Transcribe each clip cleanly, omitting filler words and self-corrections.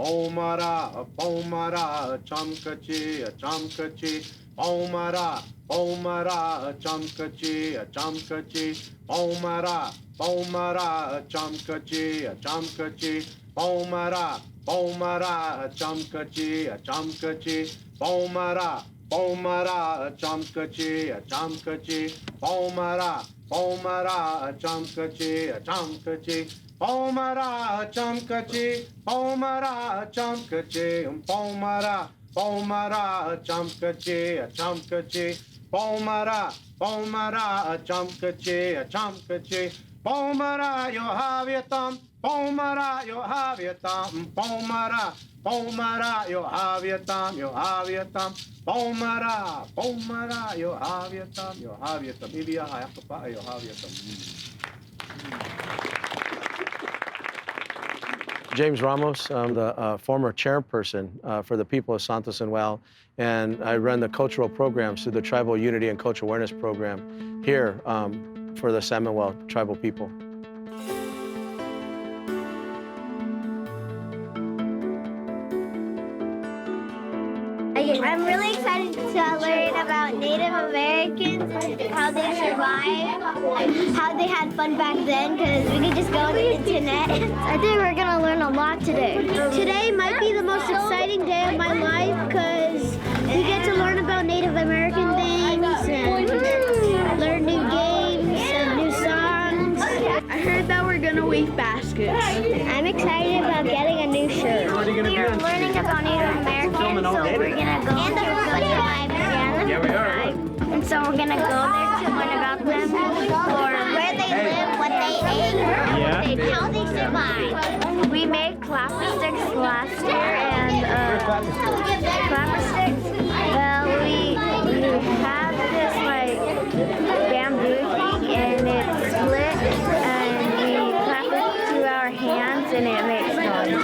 Paumara, Paumara, Chamkachi, Chamkachi, Paumara, Paumara, Chamkachi, Chamkachi, Paumara, Paumara, Chamkachi, Chamkachi, Paumara, Paumara, Chamkachi, Chamkachi, Paumara, Paumara, Chamkachi, Chamkachi, Paumara, Paumara, Chamkachi, Chamkachi, Paumara, Chamkachi, Paumara, Chamkachi, Paumara, Paumara, Chamkachi, Chamkachi, Paumara, Paumara, Chamkachi, Chamkachi, Paumara, Yohavyatam, Paumara, Yohavyatam, Paumara, Paumara, Yohavyatam, Yohavyatam, Paumara, Paumara, Yohavyatam, Yohavyatam, Ibiyahayakapa, Yohavyatam. James Ramos, I'm the former chairperson for the people of Santos and Well, and I run the cultural programs through the Tribal Unity and Cultural Awareness Program here for the San Manuel tribal people. I'm really excited to learn about Native Americans, how they survived, how they had fun back then, because we could just go on the internet. I think we're going to learn a lot today. Today might be the most exciting day of my life because we get to learn about Native American things and learn new games and new songs. I heard that we're going to weave baskets. I'm excited about getting a new shirt. We are learning about Native Americans, so we're going to go to the live again. Yeah, we are. And so we're going to go there to learn about them, or where they live, what they ate, how they survived. We made clapper sticks last year, and clapper sticks, well, we have this like bamboo thing, and it's split, and we clap it to our hands, and it makes noise.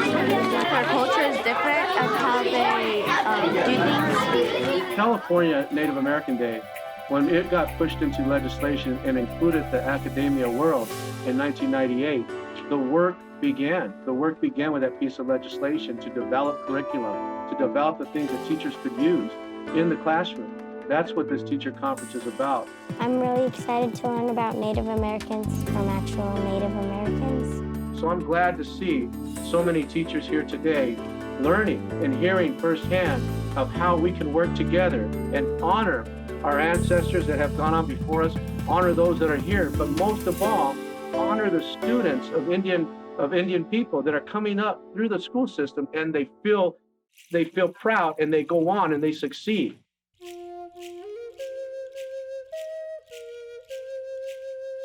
Our culture is different of how they do things. California Native American Day, when it got pushed into legislation and included the academia world in 1998, the work began. The work began with that piece of legislation to develop curriculum, to develop the things that teachers could use in the classroom. That's what this teacher conference is about. I'm really excited to learn about Native Americans from actual Native Americans. So I'm glad to see so many teachers here today learning and hearing firsthand of how we can work together and honor our ancestors that have gone on before us, honor those that are here, but most of all, honor the students of Indian people that are coming up through the school system, and they feel proud, and they go on and they succeed.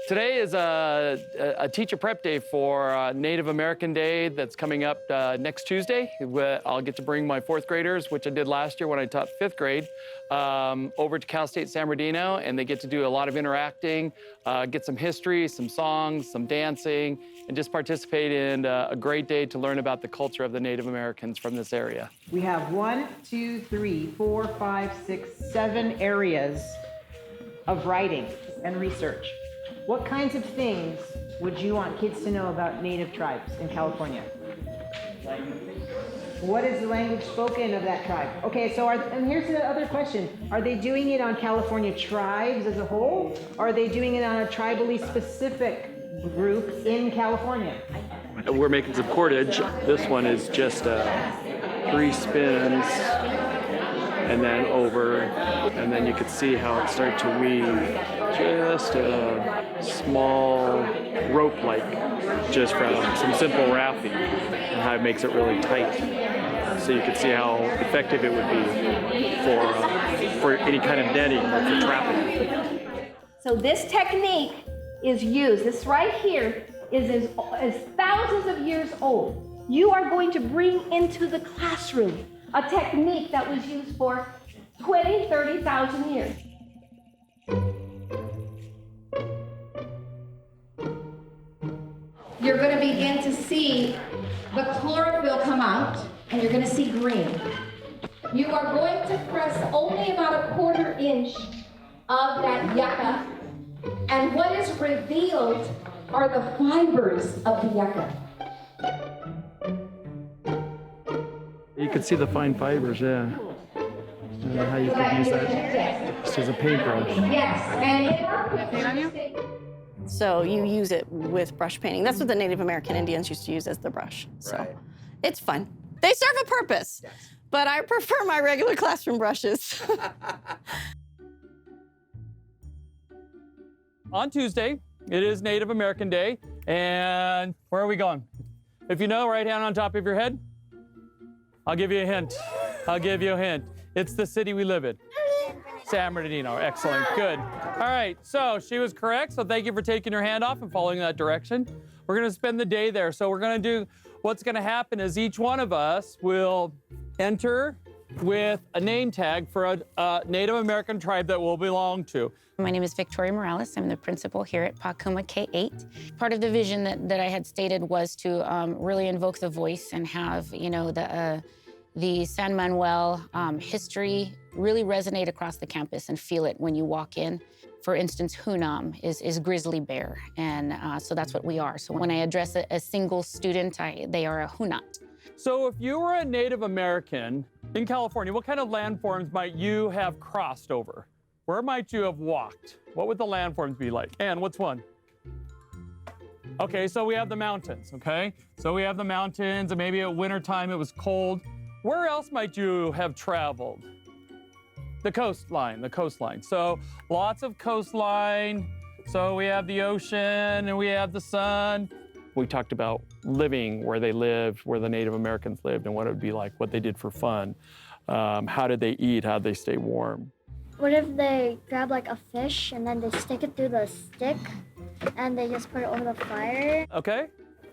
Today is a teacher prep day for Native American Day that's coming up next Tuesday. I'll get to bring my 4th graders, which I did last year when I taught 5th grade, over to Cal State San Bernardino, and they get to do a lot of interacting, get some history, some songs, some dancing, and just participate in a great day to learn about the culture of the Native Americans from this area. We have 1, 2, 3, 4, 5, 6, 7 areas of writing and research. What kinds of things would you want kids to know about Native tribes in California? What is the language spoken of that tribe? Okay, so and here's the other question. Are they doing it on California tribes as a whole? Or are they doing it on a tribally specific group in California? We're making some cordage. This one is just 3 spins and then over, and then you could see how it started to weave just a small rope-like, just from some simple wrapping, and how it makes it really tight. So you could see how effective it would be for any kind of netting or for trapping. So this technique is used, this right here is thousands of years old. You are going to bring into the classroom a technique that was used for 20, 30,000 years. You're going to begin to see the chlorophyll come out, and you're going to see green. You are going to press only about 1/4 inch of that yucca, and what is revealed are the fibers of the yucca. You can see the fine fibers, yeah. How you could use that just as a paintbrush. So you use it with brush painting. That's what the Native American Indians used to use as the brush. So it's fun. They serve a purpose, but I prefer my regular classroom brushes. On Tuesday, it is Native American Day, and where are we going? If you know, right hand on top of your head. I'll give you a hint. I'll give you a hint. It's the city we live in. San Bernardino. Excellent. Good. All right. So she was correct. So thank you for taking your hand off and following that direction. We're going to spend the day there. So we're going to do, what's going to happen is each one of us will enter with a name tag for a Native American tribe that we'll belong to. My name is Victoria Morales. I'm the principal here at Paakuma K-8. Part of the vision that I had stated was to really invoke the voice and have, you know, the San Manuel history really resonate across the campus and feel it when you walk in. For instance, Huunam is grizzly bear, and so that's what we are. So when I address a single student, they are a Hunat. So if you were a Native American in California, what kind of landforms might you have crossed over? Where might you have walked? What would the landforms be like? And what's one? Okay, so we have the mountains, okay? So we have the mountains, and maybe at wintertime it was cold. Where else might you have traveled? The coastline, the coastline. So lots of coastline. So we have the ocean and we have the sun. We talked about living where they lived, where the Native Americans lived, and what it would be like, what they did for fun. How did they eat? How did they stay warm? What if they grab like a fish and then they stick it through the stick and they just put it over the fire? Okay,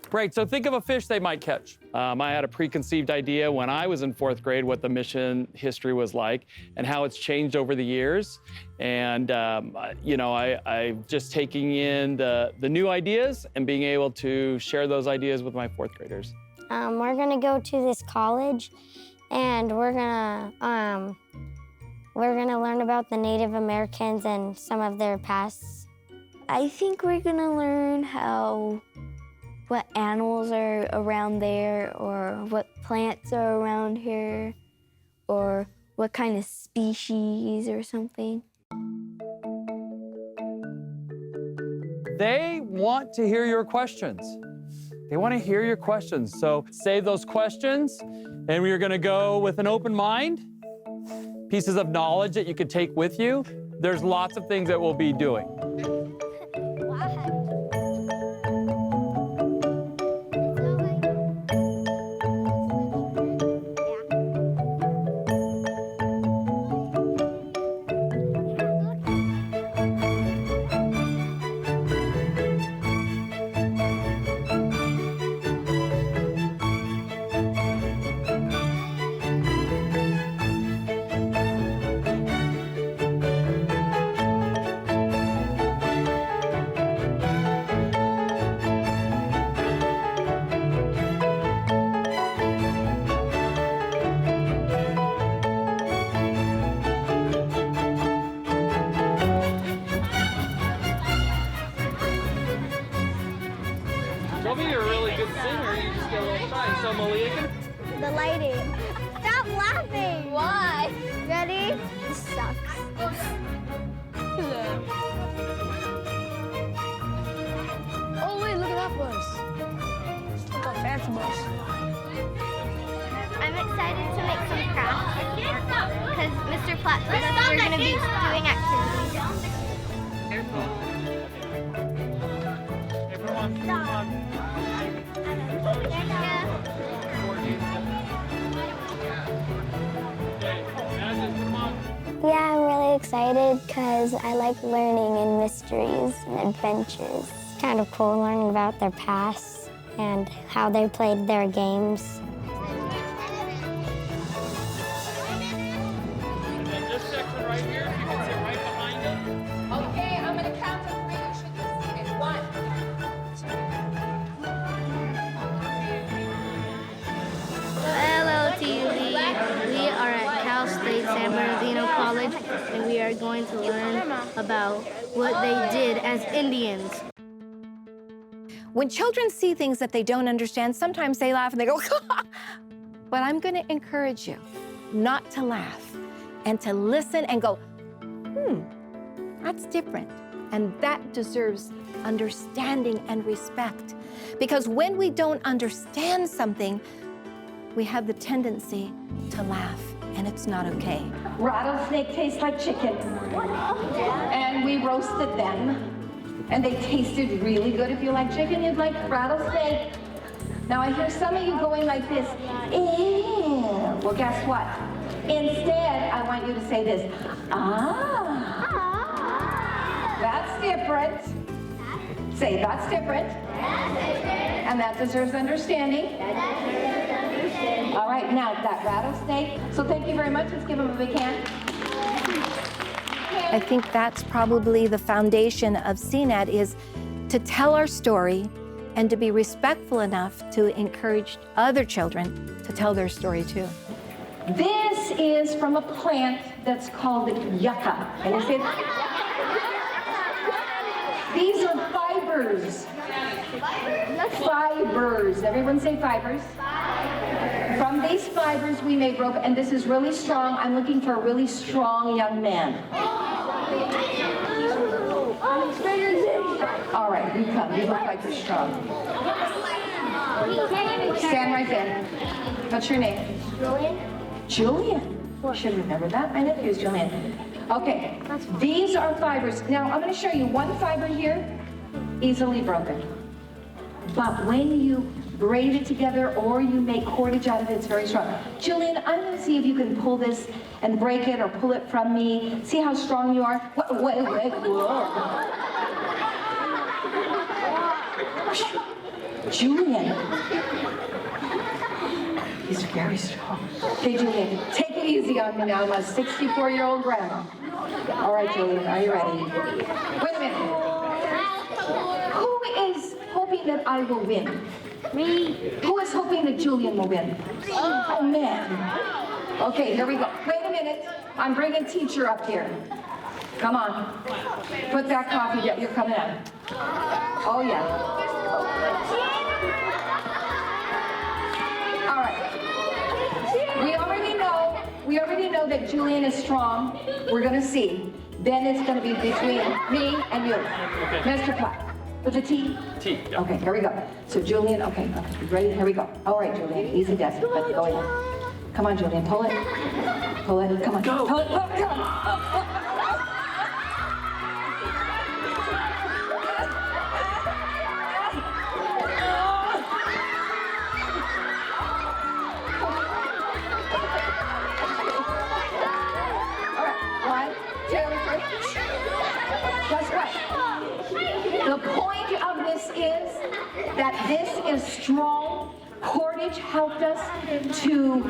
great. So think of a fish they might catch. I had a preconceived idea when I was in 4th grade what the mission history was like and how it's changed over the years. And, you know, I'm just taking in the new ideas and being able to share those ideas with my 4th graders. We're gonna go to this college and we're gonna learn about the Native Americans and some of their pasts. I think we're gonna learn what animals are around there, or what plants are around here, or what kind of species or something. They want to hear your questions. They want to hear your questions. So save those questions, and we are going to go with an open mind, pieces of knowledge that you could take with you. There's lots of things that we'll be doing. You're a really good singer. You just get a little shy. So, Malia, The lighting. Stop laughing! Why? Ready? This sucks. Oh wait, look at that bus. Look at fancy bus. I'm excited to make some crafts because Mr. Platt told us we're going to be doing activities. everyone, come on. Yeah, I'm really excited because I like learning and mysteries and adventures. It's kind of cool learning about their past and how they played their games. And then this section right here, you can sit right behind it. Okay, I'm gonna count to 3. You should just see it. 1. Hello, TV. We are at Cal State San Bernardino College, and we are going to learn about what they did as Indians. When children see things that they don't understand, sometimes they laugh and they go, But I'm going to encourage you not to laugh and to listen and go, that's different. And that deserves understanding and respect. Because when we don't understand something, we have the tendency to laugh, and it's not okay. Rattlesnake tastes like chicken. And we roasted them. And they tasted really good. If you like chicken, you'd like rattlesnake. Now I hear some of you going like this, ew. Well, guess what? Instead, I want you to say this, that's different. Say, that's different. And that deserves understanding. All right, now that rattlesnake. So thank you very much. Let's give them a big hand. I think that's probably the foundation of CNET, is to tell our story and to be respectful enough to encourage other children to tell their story too. This is from a plant that's called yucca. Can you see that? These are fibers. Fibers. Everyone say fibers. From these fibers we make rope, and this is really strong. I'm looking for a really strong young man. All right, you come. You look like you're strong. Stand right there. What's your name? Julian. Julian. Should remember that. My nephew is Julian. Okay, these are fibers. Now, I'm going to show you one fiber here, easily broken. But when you braid it together or you make cordage out of it, it's very strong. Julian, I'm going to see if you can pull this and break it or pull it from me. See how strong you are? Wait, whoa. Julian. He's very strong. Okay, Julian, take it easy on me now. I'm a 64-year-old grandma. All right, Julian, are you ready? Wait a minute. Who is hoping that I will win? Me. Who is hoping that Julian will win? Oh, man. Okay, here we go. Wait a minute. I'm bringing teacher up here. Come on. Put that coffee down. You're coming out. Oh, yeah. All right. We already know that Julian is strong. We're going to see. Then it's going to be between me and you. Okay. Mr. Platt. With a T? T. Yeah. Okay, here we go. So Julian, okay, ready? Here we go. All right, Julian, easy desk, but go ahead. Come on, Julian, pull it. Pull it, come on. Go. Pull it, come on. The point of this is that this is strong. Cordage helped us to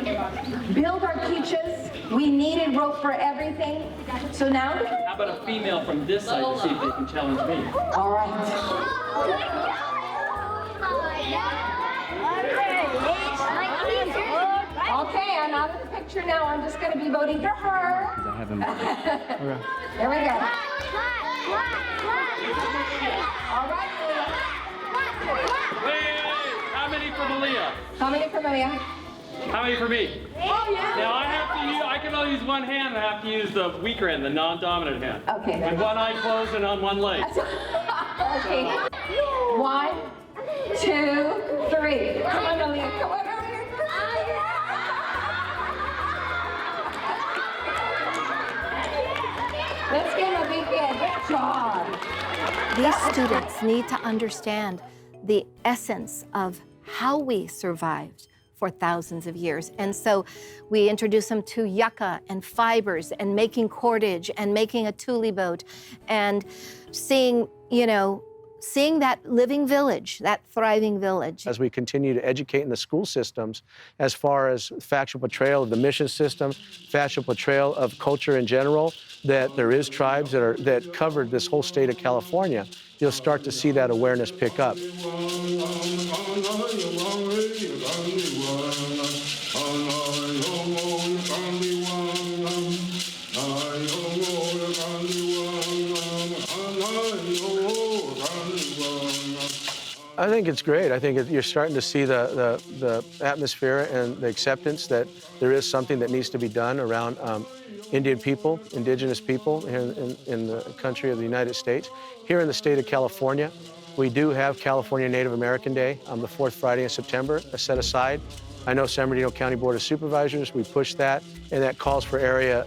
build our quiches. We needed rope for everything. So now... How about a female from this side to see if they can challenge me? All right. Okay, I'm out of the picture now. I'm just going to be voting for her. I have him. Okay. There we go. All right, Wait, how many for Malia? how many for Maria? How many for me? Oh, yeah. Now I can only use one hand, and I have to use the weaker hand, the non-dominant hand. Okay. With one eye closed and on one leg. Okay. 1, 2, 3. Come on, Malia. Come on, Malia. Let's give him a big hand. Good job. These students need to understand the essence of how we survived for thousands of years. And so we introduce them to yucca and fibers and making cordage and making a tule boat and seeing that living village, that thriving village. As we continue to educate in the school systems, as far as factual portrayal of the mission system, factual portrayal of culture in general, that there is tribes that covered this whole state of California, you'll start to see that awareness pick up. I think it's great. I think you're starting to see the atmosphere and the acceptance that there is something that needs to be done around Indian people, indigenous people here in the country of the United States. Here in the state of California, we do have California Native American Day on the 4th Friday in September, set aside. I know San Bernardino County Board of Supervisors, we push that, and that calls for area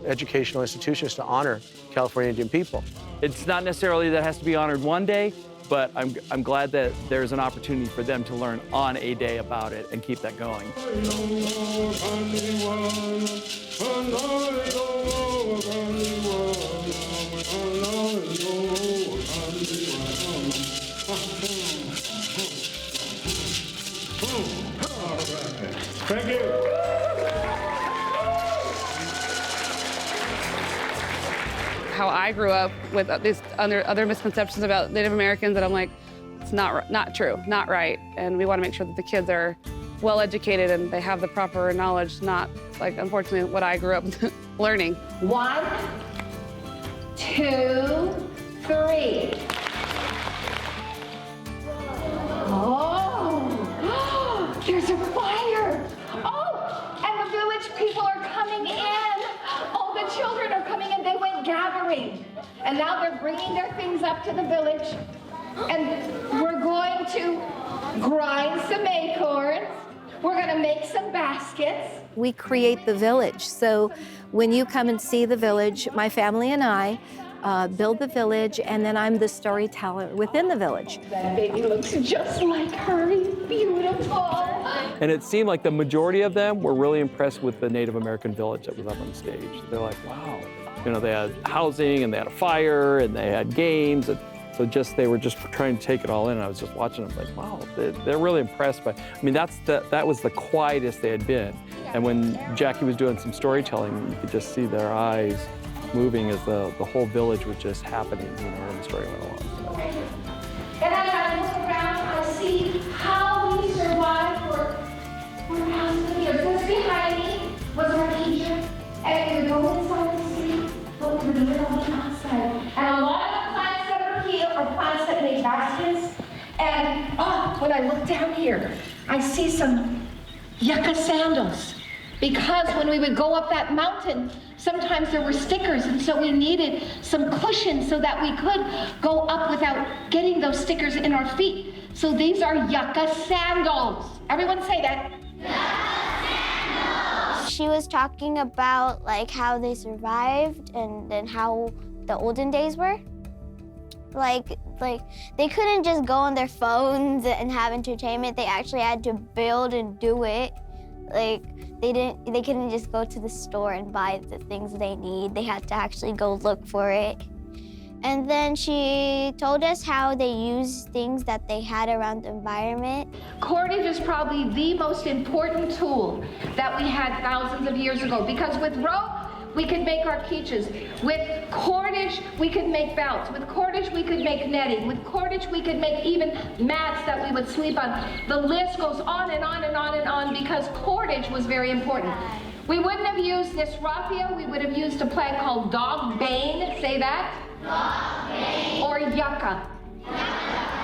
educational institutions to honor California Indian people. It's not necessarily that it has to be honored one day, but I'm glad that there's an opportunity for them to learn on a day about it and keep that going. Thank you. How I grew up with these other misconceptions about Native Americans, and I'm like, it's not true, not right. And we want to make sure that the kids are well educated and they have the proper knowledge, not like, unfortunately, what I grew up learning. 1, 2, 3. Oh, there's a fire. Oh, and the village people are coming in. Oh, the children are coming in. They went gathering. And now they're bringing their things up to the village. And we're going to grind some acorns. We're going to make some baskets. We create the village. So when you come and see the village, my family and I build the village, and then I'm the storyteller within the village. That baby looks just like her. He's beautiful. And it seemed like the majority of them were really impressed with the Native American village that was up on stage. They're like, wow. You know, they had housing, and they had a fire, and they had games. And so they were just trying to take it all in. And I was just watching them like, wow, they're really impressed by, I mean, that was the quietest they had been. And when Jackie was doing some storytelling, you could just see their eyes moving as the whole village was just happening, you know, when the story went along. And as I look around, I see how we survived for thousands of years. This behind me was our teacher, and we would go inside to see what we were doing on the outside. And a lot of the plants that are here are plants that make baskets. And when I look down here, I see some yucca sandals. Because when we would go up that mountain, sometimes there were stickers, and so we needed some cushions so that we could go up without getting those stickers in our feet. So these are yucca sandals. Everyone say that. Yucca sandals. She was talking about like how they survived and how the olden days were. Like they couldn't just go on their phones and have entertainment. They actually had to build and do it. Like they couldn't just go to the store and buy the things they need. They had to actually go look for it. And then she told us how they used things that they had around the environment. Cordage is probably the most important tool that we had thousands of years ago, because with rope, we could make our quiches. With cordage, we could make belts. With cordage, we could make netting. With cordage, we could make even mats that we would sleep on. The list goes on and on and on and on because cordage was very important. We wouldn't have used this raffia. We would have used a plant called dog bane. Say that. Dog bane. Or yucca.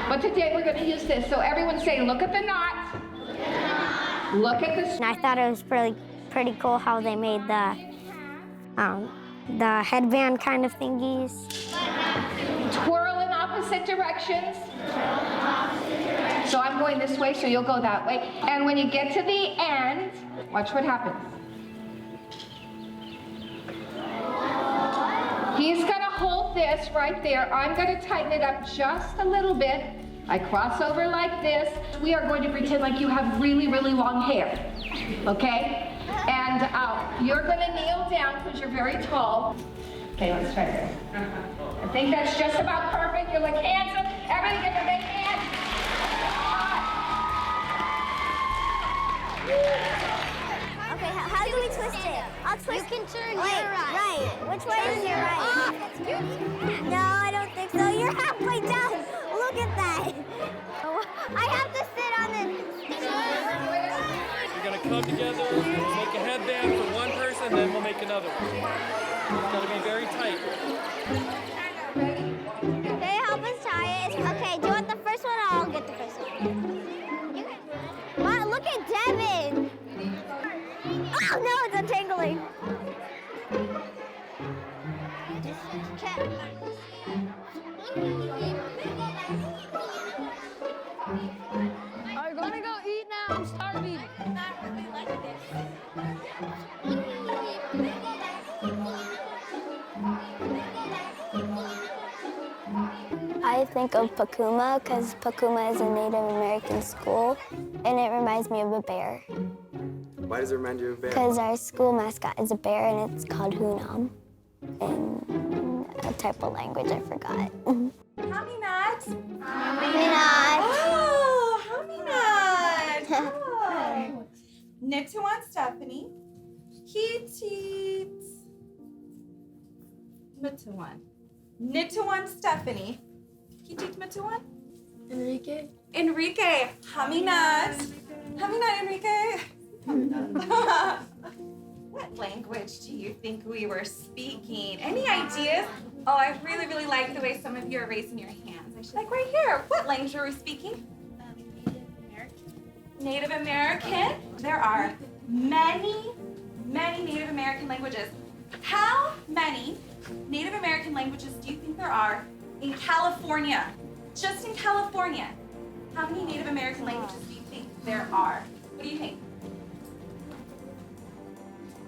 But today we're going to use this. So everyone say, look at the knot. Look at the knot. Look at this. And I thought it was pretty cool how they made the headband kind of thingies. Twirl in opposite directions. So I'm going this way, so you'll go that way. And when you get to the end, watch what happens. He's gonna hold this right there. I'm gonna tighten it up just a little bit. I cross over like this. We are going to pretend like you have really, really long hair, okay? And you're going to kneel down because you're very tall. Okay, let's try this. I think that's just about perfect. You're like handsome. Everybody get the big hands. Okay, how do we twist it? I'll twist. You can turn your right. Which way is your right? No, I don't think so. You're halfway down. Look at that. I have to sit on it. We're gonna come together, make a headband for one person, then we'll make another one. It's gotta be very tight. Can you help us tie it? Okay, do you want the first one or I'll get the first one? Devin! Oh no, it's untangling. I'm gonna go eat now. I'm starving. I think of Paakuma because Paakuma is a Native American school, and it reminds me of a bear. Why does it remind you of a bear? Because our school mascot is a bear, and it's called Huunam, in a type of language I forgot. Haminat. Haminat. Oh, Haminat. Oh. Nituan Stephanie. Hitit. Mituan. Nituan Stephanie. Hitit Mituan. Enrique. Enrique. Haminat. Haminat, Enrique. What language do you think we were speaking? Any ideas? Oh, I really, really like the way some of you are raising your hands. I should like right here. What language are we speaking? Native American. There are many, many Native American languages. How many Native American languages do you think there are in California? Just in California. How many Native American languages do you think there are? What do you think?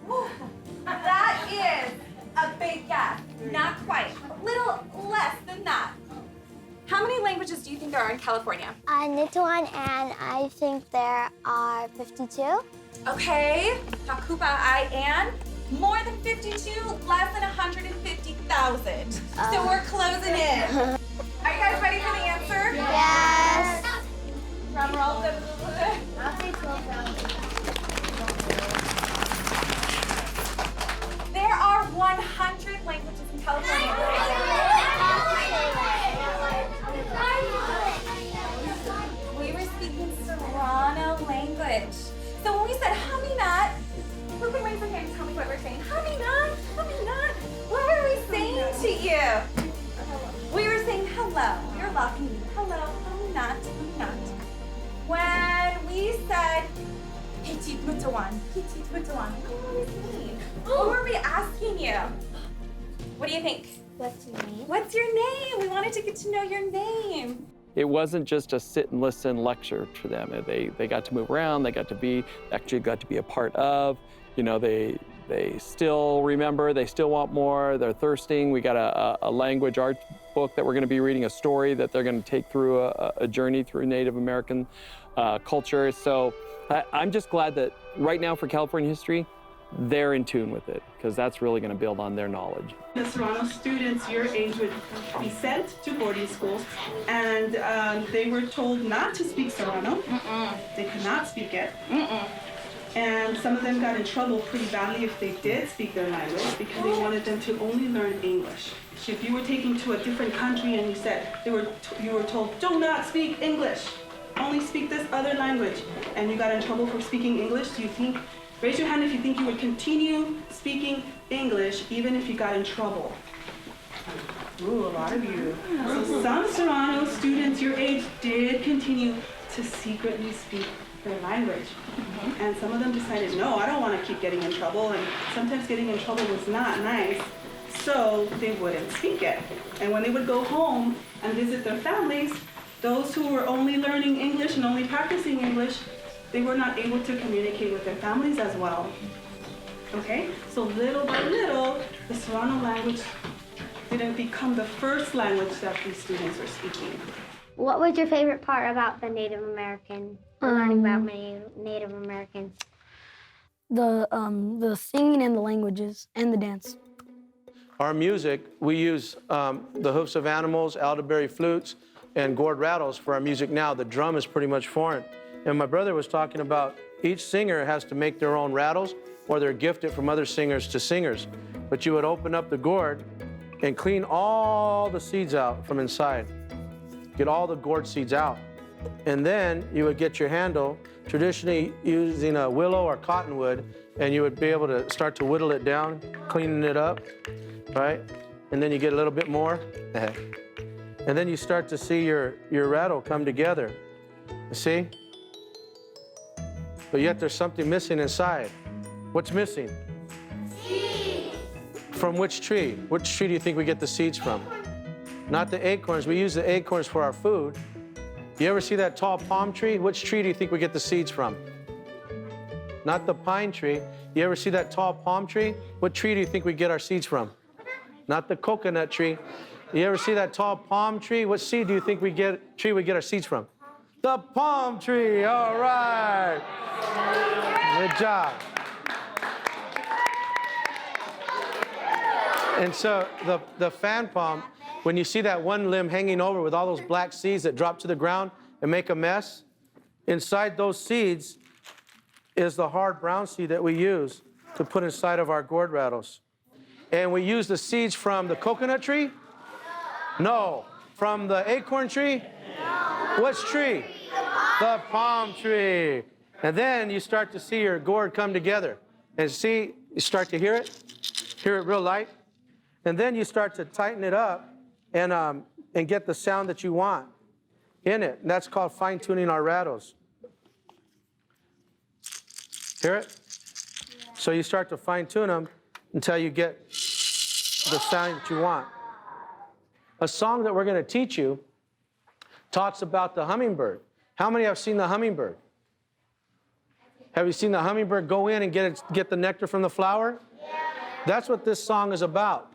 Whew. That is a big gap. Not quite. A little less than that. How many languages do you think there are in California? Nituan, and I think there are 52. Okay. Paakuma and more than 52, less than 150,000. So we're closing in. Are you guys ready for the answer? Yes. Drum roll. I'll say 12,000. There are 100 languages in California. We were speaking Serrano language. So when we said Haminat, who can raise their hand and tell me what we're saying? Haminat, Haminat. What were we saying to you? We were saying hello. We were welcoming you. Hello, Haminat, Haminat. When we said Hitit Mutawan, Hitit Mutawan, what were we saying? What were we asking you? What do you think? What's your name? What's your name? We wanted to get to know your name. It wasn't just a sit and listen lecture to them. They got to move around. They got to be a part of. You know, they still remember. They still want more. They're thirsting. We got a language art book that we're going to be reading, a story that they're going to take through a journey through Native American culture. So I'm just glad that right now for California history, they're in tune with it, because that's really going to build on their knowledge. The Serrano students your age would be sent to boarding schools, and they were told not to speak Serrano. They could not speak it. And some of them got in trouble pretty badly if they did speak their language, because they wanted them to only learn English. If you were taken to a different country and you said you were told, do not speak English, only speak this other language, and you got in trouble for speaking English, do you think? Raise your hand if you think you would continue speaking English even if you got in trouble. Ooh, a lot of you. So some Serrano students your age did continue to secretly speak their language. And some of them decided, no, I don't want to keep getting in trouble. And sometimes getting in trouble was not nice. So they wouldn't speak it. And when they would go home and visit their families, those who were only learning English and only practicing English, they were not able to communicate with their families as well. Okay? So little by little, the Serrano language didn't become the first language that these students were speaking. What was your favorite part about the Native American, learning about Native Americans? The singing and the languages and the dance. Our music, we use the hoofs of animals, elderberry flutes, and gourd rattles for our music now. The drum is pretty much foreign. And my brother was talking about each singer has to make their own rattles, or they're gifted from other singers to singers. But you would open up the gourd and clean all the seeds out from inside. Get all the gourd seeds out. And then you would get your handle, traditionally using a willow or cottonwood, and you would be able to start to whittle it down, cleaning it up, right? And then you get a little bit more. And then you start to see your rattle come together. You see? but yet there's something missing inside. What's missing? Seeds. From which tree? Which tree do you think we get the seeds from? Not the acorns. We use the acorns for our food. You ever see that tall palm tree? Which tree do you think we get the seeds from? Not the pine tree. You ever see that tall palm tree? What tree do you think we get our seeds from? Not the coconut tree. You ever see that tall palm tree? What seed do you think we get our seeds from? The palm tree. All right. Good job. And so the fan palm, when you see that one limb hanging over with all those black seeds that drop to the ground and make a mess, inside those seeds is the hard brown seed that we use to put inside of our gourd rattles. And we use the seeds from the coconut tree? No. From the acorn tree? No. Which tree? The palm tree. And then you start to see your gourd come together. And see, you start to hear it real light. And then you start to tighten it up and get the sound that you want in it. And that's called fine-tuning our rattles. Hear it? So you start to fine-tune them until you get the sound that you want. A song that we're going to teach you talks about the hummingbird. How many have seen the hummingbird? Have you seen the hummingbird go in and get the nectar from the flower? Yeah. That's what this song is about.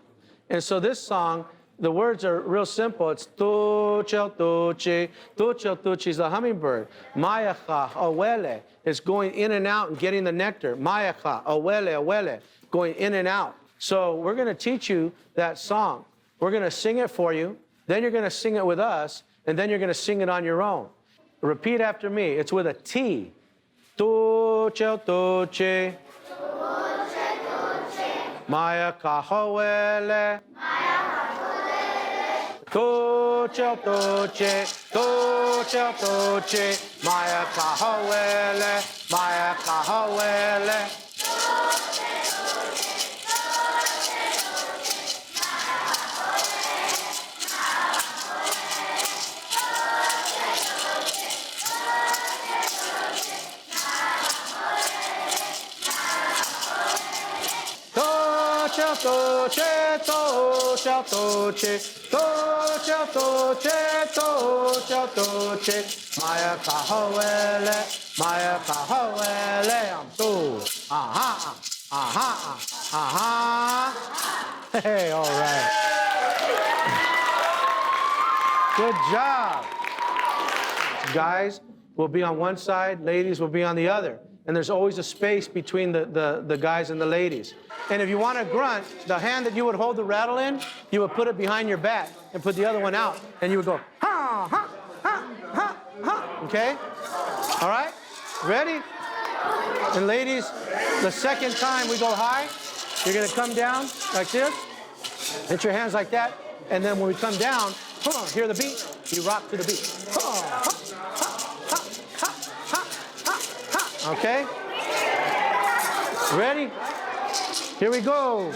And so this song, the words are real simple. It's tuchel tuchi. Tuchel tuchi is the hummingbird. Mayacha awele is going in and out and getting the nectar. Mayacha awele awele, going in and out. So we're going to teach you that song. We're going to sing it for you. Then you're going to sing it with us. And then you're going to sing it on your own. Repeat after me. It's with a T. Tuchel tuchi. Maya kahawele. Tuchel tuchi. Tuchel tuchi. Maya kahawele. Maya kahawele. Toche, toche, toche, toche, toche, toche, toche, Maya kahawele, Maya kahawele, tu, aha, aha, aha. Hey, all right. Good job. Guys will be on one side, ladies will be on the other. And there's always a space between the guys and the ladies. And if you want to grunt, the hand that you would hold the rattle in, you would put it behind your back and put the other one out. And you would go, ha, ha, ha, ha, ha. Okay? All right? Ready? And ladies, the second time we go high, you're going to come down like this. Hit your hands like that. And then when we come down, hear the beat. You rock to the beat. Okay? Ready? Here we go.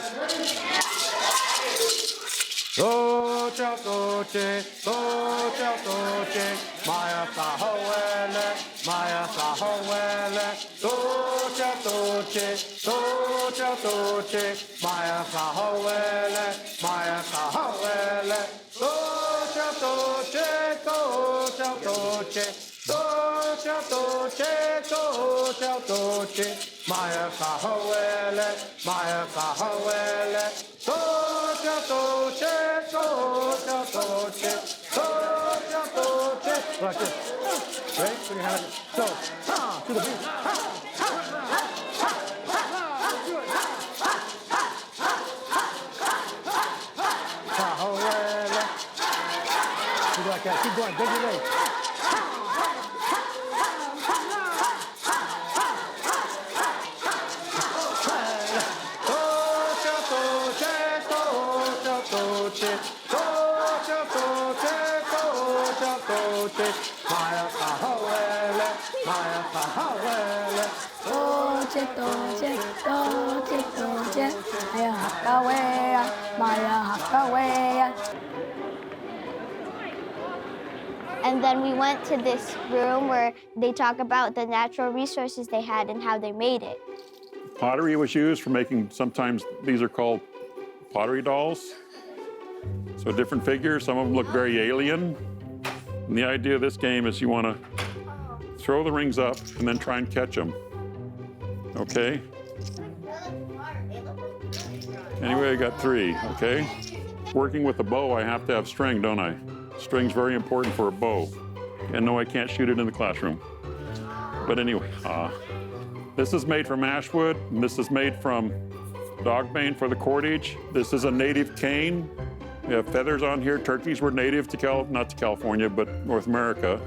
Toche, toche, toche, toche, Maya kahawele, Maya kahawele, toche, toche, toche, toche, Maya kahawele, Maya kahawele, toche, toche, toche, toche. Toche, toche, toche, toche, Maya kahawele, Maya kahawele, toche, toche, toche, toche, toche, toche. Like this. Ready? Put your hand like this. So, ha, to the beat. Ha, ha, ha, ha, ha. Do it. Ha, ha, ha, ha, ha, ha, kahawele. You go like that. Keep going. Bend your legs. Maya kahawele, Maya kahawele. Toche, toche, toche, toche, Maya hakawea, Maya hakawea. And then we went to this room where they talk about the natural resources they had and how they made it. Pottery was used for making, sometimes these are called pottery dolls. So different figures, some of them look very alien. And the idea of this game is you want to throw the rings up and then try and catch them. Okay? Anyway, I got 3, okay? Working with a bow, I have to have string, don't I? String's very important for a bow. And no, I can't shoot it in the classroom. But anyway, this is made from ash wood, and this is made from dogbane for the cordage. This is a native cane. We have feathers on here. Turkeys were native to not to California, but North America.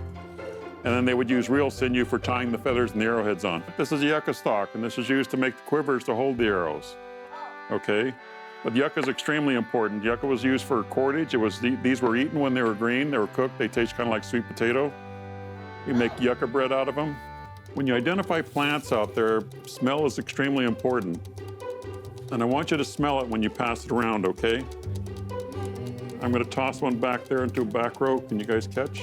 And then they would use real sinew for tying the feathers and the arrowheads on. This is a yucca stalk, and this is used to make the quivers to hold the arrows. Okay? But yucca is extremely important. Yucca was used for cordage. These were eaten when they were green. They were cooked. They taste kind of like sweet potato. We make yucca bread out of them. When you identify plants out there, smell is extremely important. And I want you to smell it when you pass it around, okay? I'm gonna toss one back there into a back row. Can you guys catch?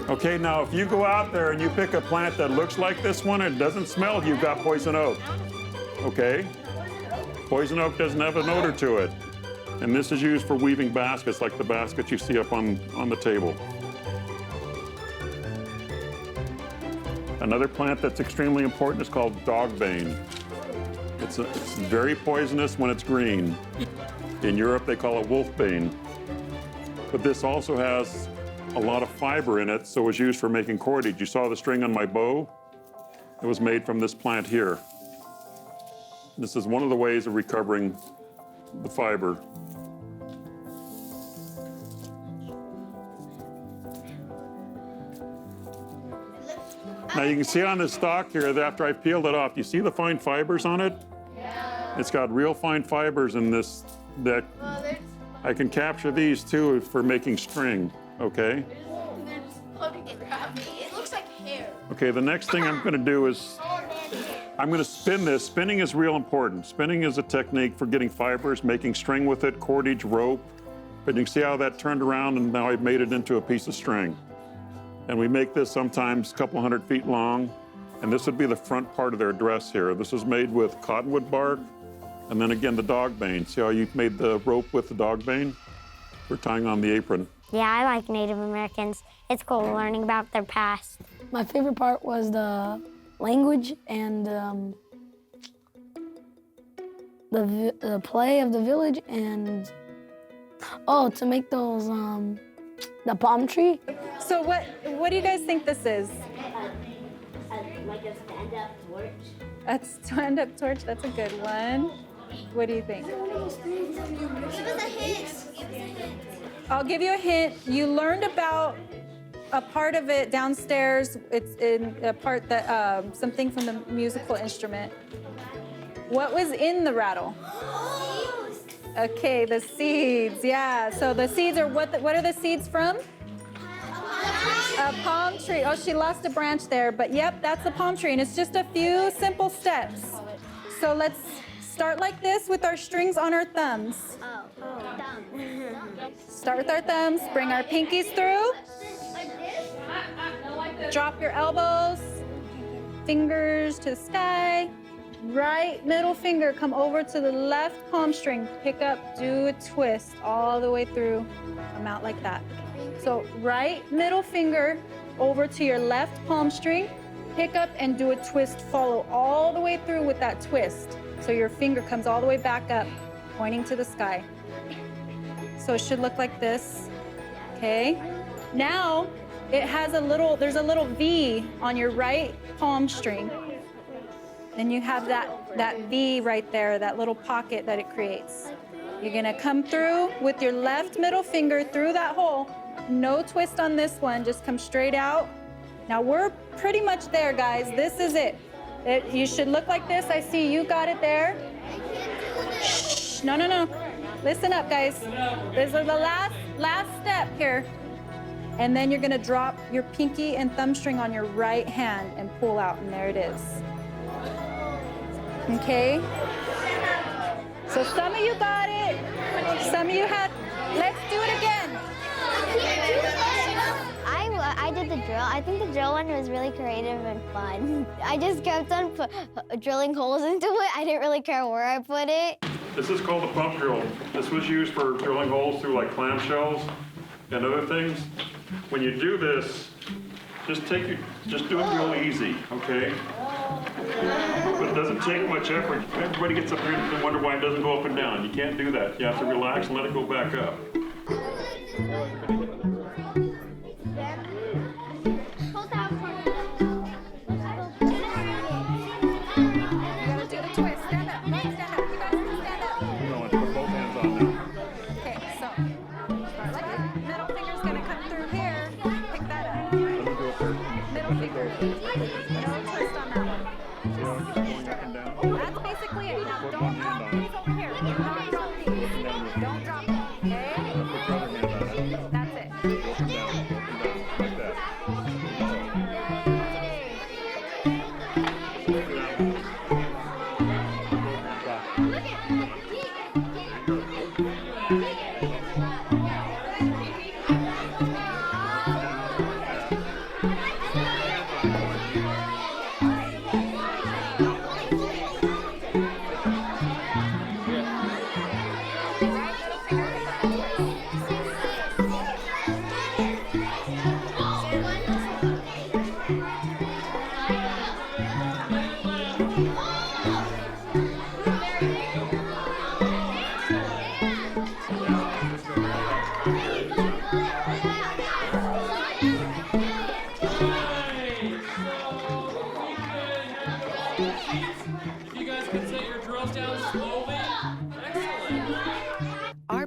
Okay, now if you go out there and you pick a plant that looks like this one and doesn't smell, you've got poison oak, okay? Poison oak doesn't have an odor to it. And this is used for weaving baskets like the basket you see up on the table. Another plant that's extremely important is called dogbane. It's very poisonous when it's green. In Europe, they call it wolfbane. But this also has a lot of fiber in it, so it was used for making cordage. You saw the string on my bow? It was made from this plant here. This is one of the ways of recovering the fiber. Now you can see on this stalk here that after I peeled it off, you see the fine fibers on it? Yeah. It's got real fine fibers in this that I can capture these too for making string, okay? It looks like hair. Okay, the next thing I'm gonna do is I'm gonna spin this. Spinning is real important. Spinning is a technique for getting fibers, making string with it, cordage, rope. But you can see how that turned around and now I've made it into a piece of string. And we make this sometimes a couple 100 feet long. And this would be the front part of their dress here. This is made with cottonwood bark. And then again, the dogbane. See how you've made the rope with the dogbane? We're tying on the apron. Yeah, I like Native Americans. It's cool learning about their past. My favorite part was the language and the play of the village and, to make those, the palm tree. So what do you guys think this is? Like a stand-up torch. A stand-up torch, that's a good one. What do you think? Give us a hint. I'll give you a hint. You learned about a part of it downstairs. It's in a part that, something from the musical instrument. What was in the rattle? Okay, the seeds, yeah. So the seeds are, what are the seeds from? A palm tree. Oh, she lost a branch there, but yep, that's the palm tree. And it's just a few simple steps. So let's start like this with our strings on our thumbs. Start with our thumbs, bring our pinkies through. Drop your elbows, fingers to the sky. Right middle finger, come over to the left palm string. Pick up, do a twist all the way through. Come out like that. So right middle finger over to your left palm string. Pick up and do a twist. Follow all the way through with that twist. So your finger comes all the way back up, pointing to the sky. So it should look like this, okay? Now, there's a little V on your right palm string. And you have that V right there, that little pocket that it creates. You're gonna come through with your left middle finger through that hole. No twist on this one, just come straight out. Now we're pretty much there, guys. This is it. You should look like this. I see you got it there. Shh, no. Listen up, guys. This is the last step here. And then you're gonna drop your pinky and thumb string on your right hand and pull out, and there it is. Okay? So some of you got it. Some of you had, let's do it again. I did the drill. I think the drill one was really creative and fun. I just kept on drilling holes into it. I didn't really care where I put it. This is called the pump drill. This was used for drilling holes through like clamshells and other things. When you do this, just do it real easy, okay? But it doesn't take much effort. Everybody gets up here and wonder why it doesn't go up and down. You can't do that. You have to relax and let it go back up.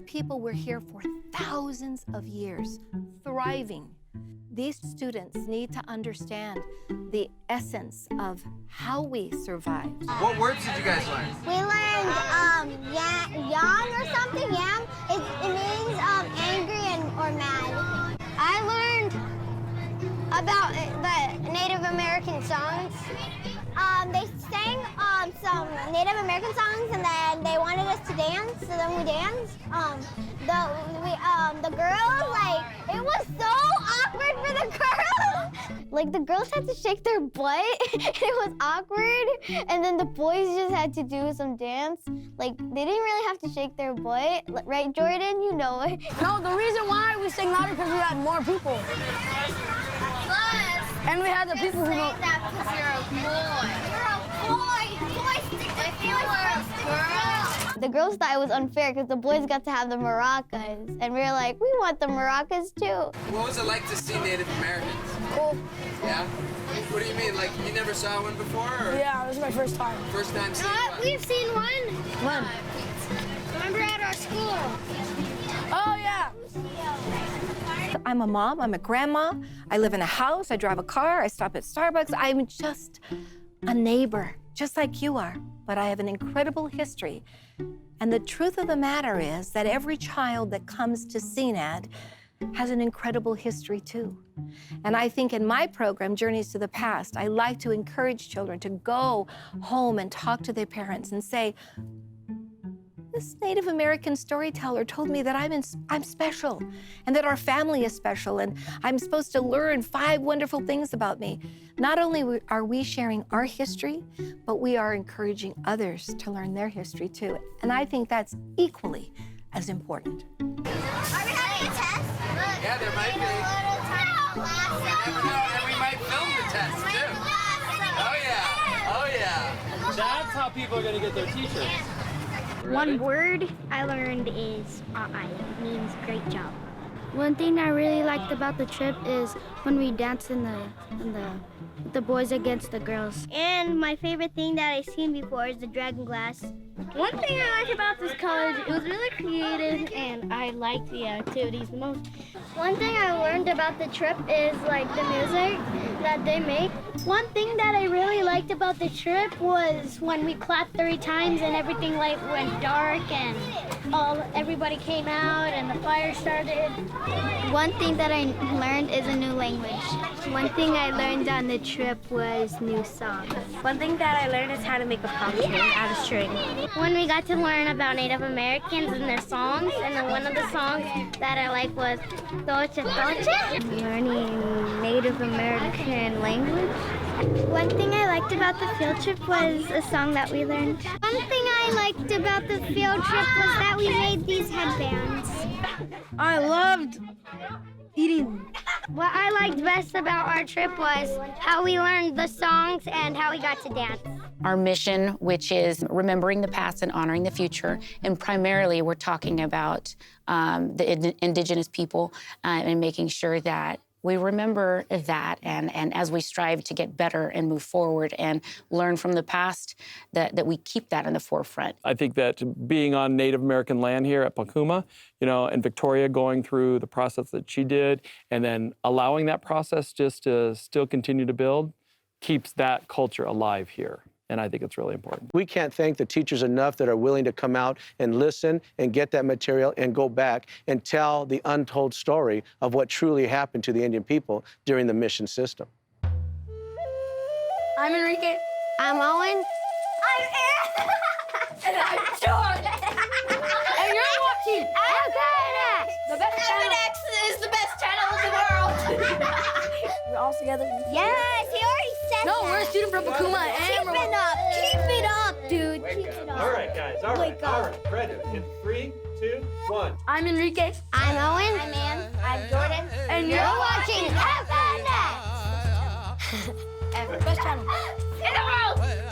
People were here for thousands of years, thriving. These students need to understand the essence of how we survived. What words did you guys learn? We learned yan or something. Yam. It means angry or mad. I learned about the Native American songs. They sang some Native American songs, and then they wanted us to dance, so then we danced. The girls, like, it was so awkward for the girls. Like, the girls had to shake their butt, and it was awkward, and then the boys just had to do some dance. Like, they didn't really have to shake their butt, right, Jordan? You know it. No, the reason why we sang louder because we had more people. And we had the people who don't. That because you're a boy. You're a boy. Boys stick to you were a girl. The girls thought it was unfair because the boys got to have the maracas. And we were like, we want the maracas too. What was it like to see Native Americans? Cool. Yeah? What do you mean? Like, you never saw one before? Or? Yeah, it was my first time. First time seeing one? We've seen one. When? Remember at our school? Oh, yeah. I'm a mom, I'm a grandma, I live in a house, I drive a car, I stop at Starbucks. I'm just a neighbor, just like you are, but I have an incredible history. And the truth of the matter is that every child that comes to CNAD has an incredible history too. And I think in my program, Journeys to the Past, I like to encourage children to go home and talk to their parents and say, this Native American storyteller told me that I'm special and that our family is special and I'm supposed to learn 5 wonderful things about me. Not only are we sharing our history, but we are encouraging others to learn their history too. And I think that's equally as important. Are we having a test? Yeah, there might be. And we might film the test too. Oh yeah, oh yeah. That's how people are gonna get their teachers. One word I learned is "ai." It means great job. One thing I really liked about the trip is when we danced in the boys against the girls. And my favorite thing that I've seen before is the dragon glass. One thing I like about this college, it was really creative and I liked the activities the most. One thing I learned about the trip is like the music that they make. One thing that I really liked about the trip was when we clapped 3 times and everything like went dark and everybody came out and the fire started. One thing that I learned is a new language. One thing I learned on the trip was new songs. One thing that I learned is how to make a palm tree out of string. When we got to learn about Native Americans and their songs, and then one of the songs that I like was Toche Toche. Learning Native American language. One thing I liked about the field trip was a song that we learned. One thing I liked about the field trip was that we made these headbands. I loved eating. What I liked best about our trip was how we learned the songs and how we got to dance. Our mission, which is remembering the past and honoring the future, and primarily we're talking about the Indigenous people and making sure that we remember that, and as we strive to get better and move forward and learn from the past, that we keep that in the forefront. I think that being on Native American land here at Paakuma, and Victoria going through the process that she did, and then allowing that process just to still continue to build, keeps that culture alive here. And I think it's really important. We can't thank the teachers enough that are willing to come out and listen and get that material and go back and tell the untold story of what truly happened to the Indian people during the mission system. I'm Enrique. I'm Owen. I'm Aaron. And I'm Jordan. And you're watching FNX. the best channel. FNX is the best channel in the world. We're all together. Yes, he already said No, that. we're a student from Paakuma. Keep it up. Keep it up, dude. Keep it up. All right, guys. All right. Wake up. All right. Ready? In 3, 2, 1. I'm Enrique. I'm Owen. I'm Ann. I'm Jordan. And You're watching FNX. Best channel. In the world.